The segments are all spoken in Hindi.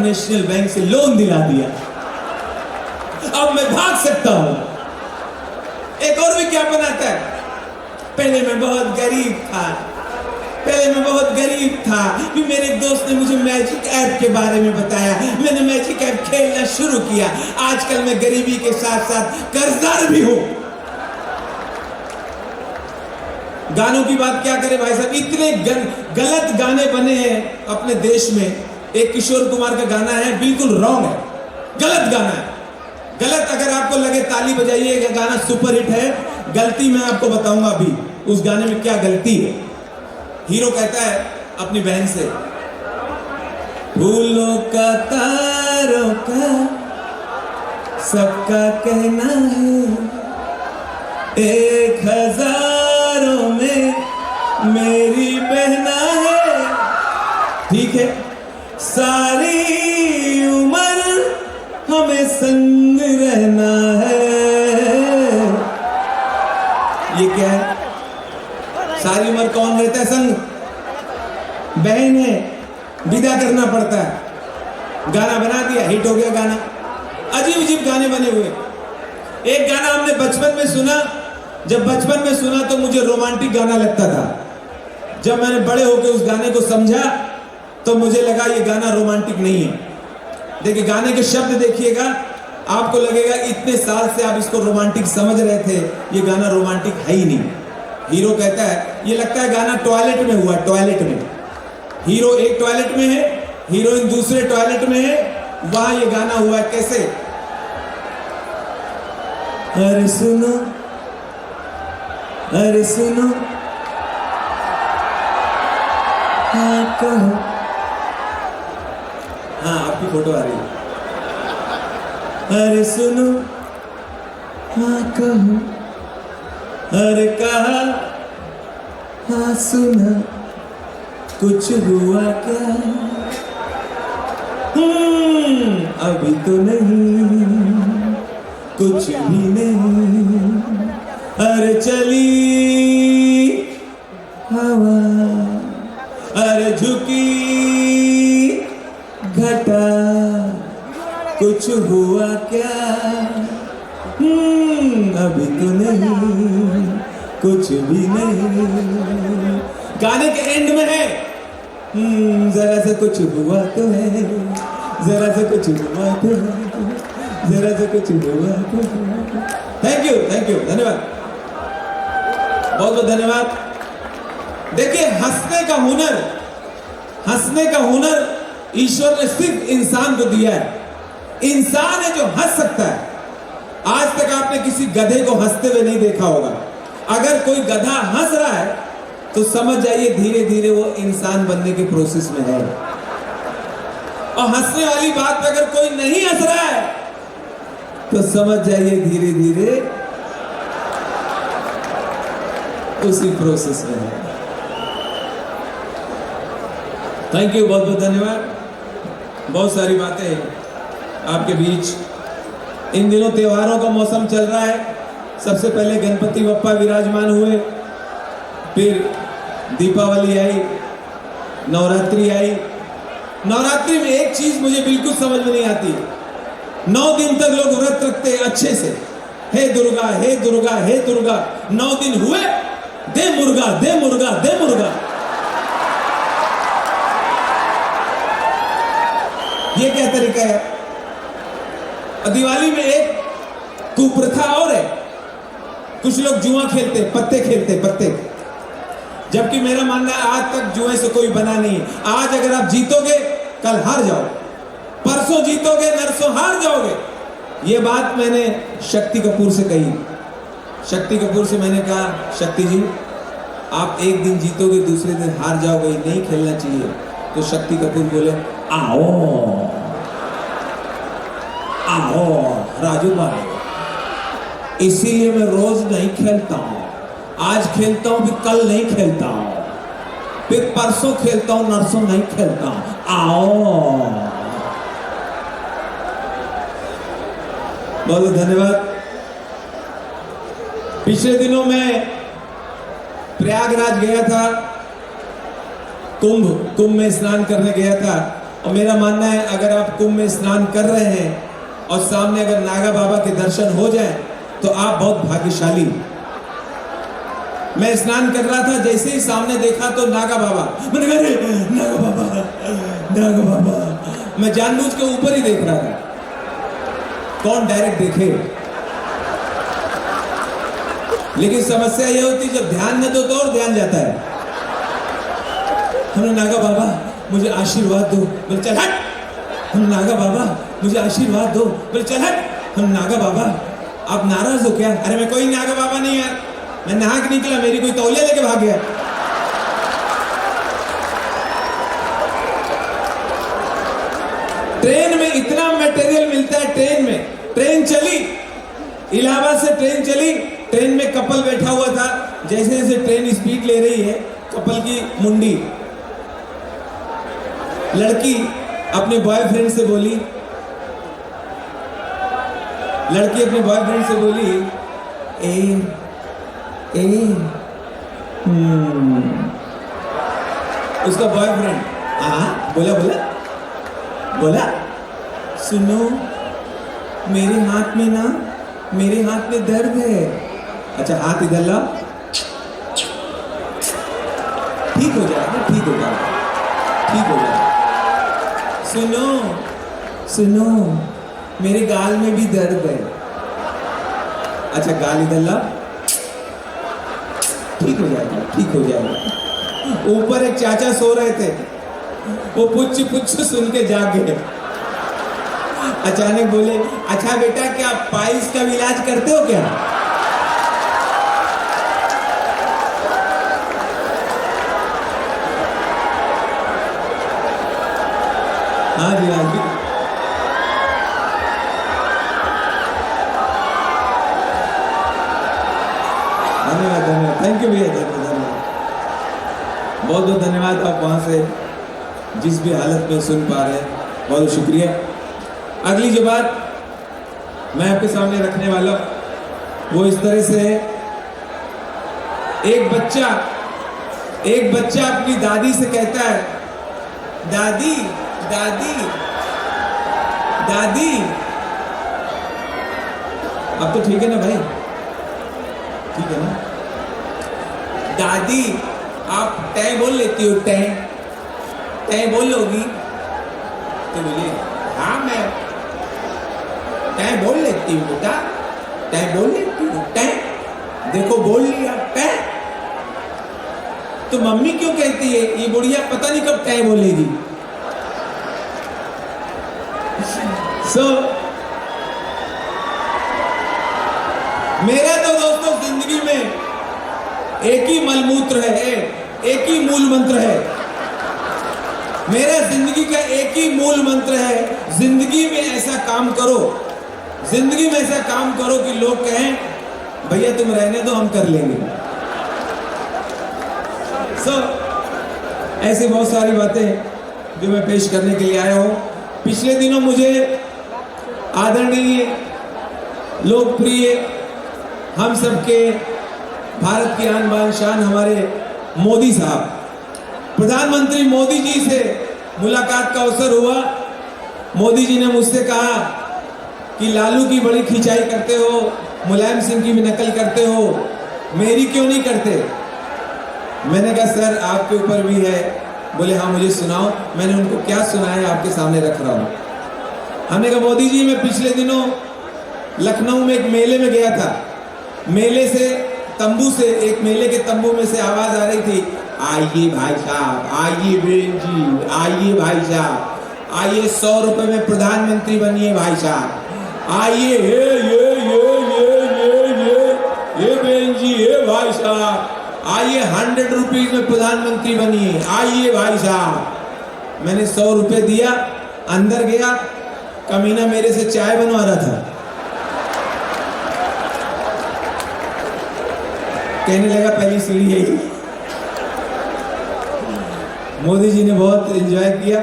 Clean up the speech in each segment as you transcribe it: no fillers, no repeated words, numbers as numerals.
नेशनल बैंक से लोन दिला दिया, अब मैं भाग सकता हूं। एक और विज्ञापन आता है, पहले मैं बहुत गरीब था, फिर मेरे एक दोस्त ने मुझे मैजिक ऐप के बारे में बताया, मैंने मैजिक ऐप खेलना शुरू किया, आजकल मैं गरीबी के साथ साथ कर्जदार भी हूं। गानों की बात क्या करें भाई साहब, इतने गलत गाने बने हैं अपने देश में। एक किशोर कुमार का गाना है, बिल्कुल रॉन्ग है, गलत गाना है, गलत। अगर आपको लगे ताली बजाइए, गाना सुपरहिट है, गलती मैं आपको बताऊंगा अभी उस गाने में क्या गलती है। हीरो कहता है अपनी बहन से, फूलों का तारों का सबका कहना है, 1000 में मेरी बहना है, ठीक है, सारी उम्र हमें संग रहना है। ये क्या है? सारी उम्र कौन रहता है संग? बहन है, विदा करना पड़ता है। गाना बना दिया, हिट हो गया गाना। अजीब अजीब गाने बने हुए। एक गाना हमने बचपन में सुना, जब बचपन में सुना तो मुझे रोमांटिक गाना लगता था, जब मैंने बड़े होकर उस गाने को समझा तो मुझे लगा ये गाना रोमांटिक नहीं है। देखिए गाने के शब्द देखिएगा, आपको लगेगा इतने साल से आप इसको रोमांटिक समझ रहे थे, ये गाना रोमांटिक है ही नहीं। हीरो कहता है, ये लगता है गाना टॉयलेट में हुआ, टॉयलेट में। हीरो एक टॉयलेट में है, हीरोइन दूसरे टॉयलेट में है, वहां ये गाना हुआ है। कैसे? अरे सुनो, अरे सुनो, हाँ कहो, हाँ आपकी फोटो आ रही है। अरे सुनो, हाँ कहो, अरे कहा, हाँ सुना, कुछ हुआ क्या? अभी तो नहीं, कुछ भी नहीं, अरे चली हवा, अरे झुकी घटा, कुछ हुआ क्या? अभी तो नहीं, कुछ भी नहीं। गाने के एंड में है, जरा सा कुछ हुआ तो है, जरा सा कुछ हुआ तो है, जरा सा कुछ हुआ तो है। थैंक यू, धन्यवाद, बहुत बहुत धन्यवाद। देखिए हंसने का हुनर ईश्वर ने सिर्फ इंसान को दिया है। इंसान है जो हंस सकता है। आज तक आपने किसी गधे को हंसते हुए नहीं देखा होगा। अगर कोई गधा हंस रहा है तो समझ जाइए धीरे धीरे वो इंसान बनने के प्रोसेस में है। और हंसने वाली बात पे अगर कोई नहीं हंस रहा है तो समझ जाइए धीरे धीरे उसी प्रोसेस में है। थैंक यू, बहुत बहुत धन्यवाद। बहुत सारी बातें आपके बीच। इन दिनों त्योहारों का मौसम चल रहा है। सबसे पहले गणपति बप्पा विराजमान हुए, फिर दीपावली आई, नवरात्रि आई। नवरात्रि में एक चीज मुझे बिल्कुल समझ में नहीं आती। 9 दिन तक लोग व्रत रखते हैं अच्छे से, हे दुर्गा हे दुर्गा हे दुर्गा। 9 दिन हुए, दे मुर्गा दे मुर्गा दे मुर्गा। ये क्या तरीका है? दिवाली में एक कुप्रथा और है, कुछ लोग जुआ खेलते, पत्ते खेलते, पत्ते। जबकि मेरा मानना है आज तक जुए से कोई बना नहीं। आज अगर आप जीतोगे कल हार जाओ, परसों जीतोगे नरसों हार जाओगे। ये बात मैंने शक्ति कपूर से कही। शक्ति कपूर से मैंने कहा, शक्ति जी आप एक दिन जीतोगे दूसरे दिन हार जाओगे, नहीं खेलना चाहिए। तो शक्ति कपूर बोले, आओ आओ राजू भाई, इसीलिए मैं रोज नहीं खेलता हूं। आज खेलता हूं, फिर कल नहीं खेलता हूं, फिर परसों खेलता हूं, नरसों नहीं खेलता हूं। आओ, बहुत बहुत धन्यवाद। पिछले दिनों में प्रयागराज गया था, कुंभ में स्नान करने गया था। और मेरा मानना है अगर आप कुंभ में स्नान कर रहे हैं और सामने अगर नागा बाबा के दर्शन हो जाए तो आप बहुत भाग्यशाली। मैं स्नान कर रहा था, जैसे ही सामने देखा तो नागा बाबा, मैंने कहा अरे नागा बाबा, नागा बाबा। मैं जानबूझ के ऊपर ही देख रहा था, कौन डायरेक्ट देखे। लेकिन समस्या यह होती जब ध्यान न दो तो और ध्यान जाता है। हमने नागा बाबा मुझे आशीर्वाद दो, बोले चल हट। हम नागा बाबा मुझे आशीर्वाद दो, बोले चल हट। हम नागा बाबा आप नाराज हो क्या? अरे मैं कोई नागा बाबा नहीं यार, मैं नहा के निकला, मेरी कोई तौलिया लेके भाग गया। ट्रेन में इतना मटेरियल मिलता है, ट्रेन में, ट्रेन चली, इलाहाबाद से ट्रेन चली, ट्रेन में कपल बैठा हुआ था। जैसे जैसे ट्रेन स्पीड ले रही है, कपल की मुंडी, लड़की अपने बॉयफ्रेंड से बोली, लड़की अपने बॉयफ्रेंड से बोली ए उसका बॉयफ्रेंड बोला बोला बोला सुनो मेरे हाथ में ना, मेरे हाथ में दर्द है। अच्छा हाथ इधर ला, ठीक हो जाएगा, ठीक हो जाएगा, ठीक हो जाएगा। सुनो सुनो मेरे गाल में भी दर्द है। अच्छा गाल इधर ला, ठीक हो जाएगा, ठीक हो जाएगा। ऊपर एक चाचा सो रहे थे, वो पुच्छ पुच्छ सुन के जाग गए। अचानक बोले अच्छा बेटा क्या पाइल्स का इलाज करते हो क्या? हाँ जी हाँ जी। धन्यवाद धन्यवाद, थैंक यू भैया, धन्यवाद, बहुत बहुत धन्यवाद। आप वहां से जिस भी हालत में सुन पा रहे हैं, बहुत शुक्रिया। अगली जो बात मैं आपके सामने रखने वाला वो इस तरह से है। एक बच्चा अपनी दादी से कहता है दादी दादी दादी। अब तो ठीक है ना भाई, ठीक है ना? दादी आप तय बोल लेती हो, तय तय बोल लोगी? तो बोलिए हाँ मैं तय बोल लेती हूँ बेटा, तय बोल लेती हूँ, तय देखो बोल लिया तय। तो मम्मी क्यों कहती है ये बुढ़िया पता नहीं कब तय बोलेगी। मेरा तो दोस्तों जिंदगी में एक ही मलमूत्र है, एक ही मूल मंत्र है। मेरा जिंदगी का एक ही मूल मंत्र है, जिंदगी में ऐसा काम करो, जिंदगी में ऐसा काम करो कि लोग कहें भैया तुम रहने दो हम कर लेंगे। ऐसी बहुत सारी बातें जो मैं पेश करने के लिए आया हूं। पिछले दिनों मुझे आदरणीय लोकप्रिय हम सबके भारत की आन बान शान हमारे मोदी साहब, प्रधानमंत्री मोदी जी से मुलाकात का अवसर हुआ। मोदी जी ने मुझसे कहा कि लालू की बड़ी खिंचाई करते हो, मुलायम सिंह की भी नकल करते हो, मेरी क्यों नहीं करते? मैंने कहा सर आपके ऊपर भी है। बोले हाँ मुझे सुनाओ। मैंने उनको क्या सुनाया आपके सामने रख रहा हूं। हमने कहा मोदी जी मैं पिछले दिनों लखनऊ में एक मेले में गया था। मेले से तंबू से, एक मेले के तंबू में से आवाज आ रही थी आइए भाई साहब, आइए बहन जी, आइए भाई साहब, आइए 100 रुपए में प्रधानमंत्री बनिए भाई साहब, आइए ये बहन जी, ये भाई साहब, आइए 100 रुपीज में प्रधानमंत्री बनिए, आइए भाई साहब। मैंने 100 रुपए दिया, अंदर गया, कमीना मेरे से चाय बनवा रहा था। कहने लगा पहली सीढ़ी यही। मोदी जी ने बहुत एंजॉय किया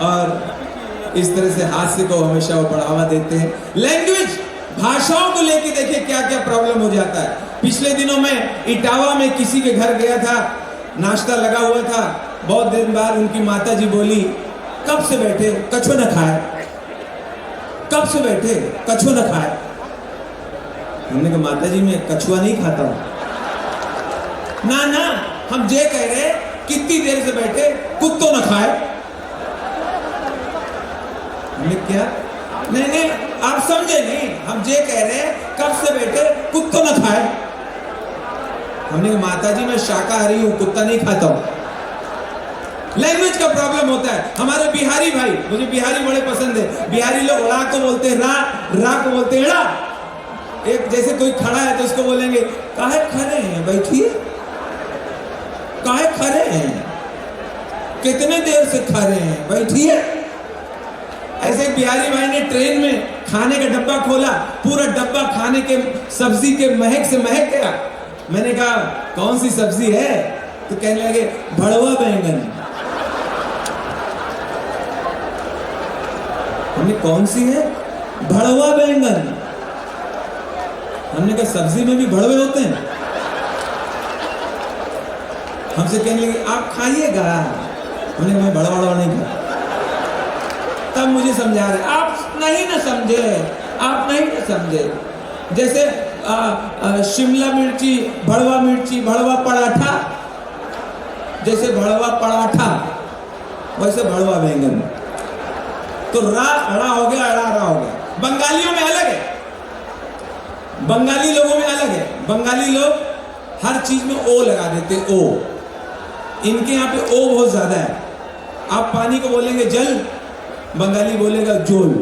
और इस तरह से हास्य को हमेशा वो बढ़ावा देते हैं। लैंग्वेज, भाषाओं को लेके देखिए क्या क्या प्रॉब्लम हो जाता है। पिछले दिनों में इटावा में किसी के घर गया था, नाश्ता लगा हुआ था। बहुत दिन बाद उनकी माता जी बोली कब से बैठे कछुआ न खाए, कब से बैठे कछुआ न खाए। हमने कहा माता जी मैं कछुआ नहीं खाता हूं। ना ना हम ये कह रहे कितनी देर से बैठे कुत्तों न खाए। हमने क्या, नहीं नहीं आप समझे नहीं, हम ये कह रहे कब से बैठे कुत्तों न खाए। हमने कहा माता जी मैं शाकाहारी हूं, कुत्ता नहीं खाता हूं। लैंग्वेज का प्रॉब्लम होता है। हमारे बिहारी भाई, मुझे बिहारी बड़े पसंद है। बिहारी लोग रा को बोलते हैं रा, रा को बोलते हैं रा। एक जैसे कोई खड़ा है तो उसको बोलेंगे काहे खड़े हैं, बैठिए, काहे खड़े हैं, कितने देर से खड़े हैं, बैठिए। ऐसे बिहारी भाई ने ट्रेन में खाने का डब्बा खोला, पूरा डब्बा खाने के सब्जी के महक से महक गया। मैंने कहा कौन सी सब्जी है, तो कहने लगे भड़वा बैंगन। हमने कौन सी है, भड़वा बैंगन। हमने कहा सब्जी में भी भड़वे होते हैं। हमसे कहने लगे आप खाइएगा। हमने कहा मैं भड़वा नहीं खाता। तब मुझे समझा रहे आप नहीं ना समझे, आप नहीं ना समझे। जैसे शिमला मिर्ची, भड़वा पराठा, जैसे भड़वा पराठा वैसे भड़वा बैंगन। तो रा अड़ा हो गया, अड़ा अड़ा हो गया। बंगालियों में अलग है, बंगाली लोगों में अलग है। बंगाली लोग हर चीज में ओ लगा देते, ओ। इनके यहाँ पे ओ बहुत ज्यादा है। आप पानी को बोलेंगे जल, बंगाली बोलेगा जोल।